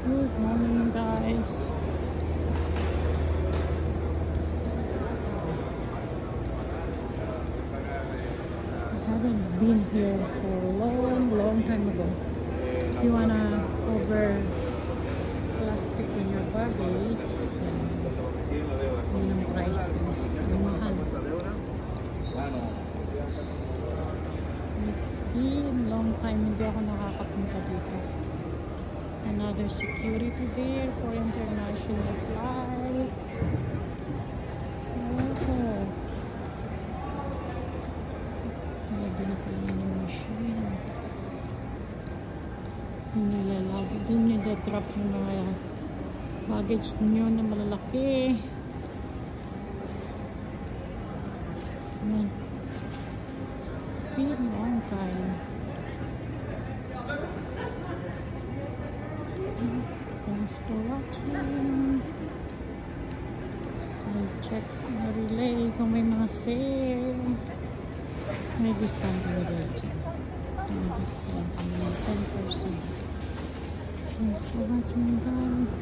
Good morning, guys. I haven't been here for a long time ago. If you wanna cover plastic in your baggage, yun ang price is mahal. It's been long time hindi ako nakakapunta dito. Another security there for international flight. Oh. Lagi na pala yung machine. Nilalagay. Doon nyo drop yung mga baggage nyo na malalaki. Ayan. It's been a long time. Thanks for watching. I'll check the relay kung may mga sale. May discount na dito. May discount na 10%. Thanks for watching, guys.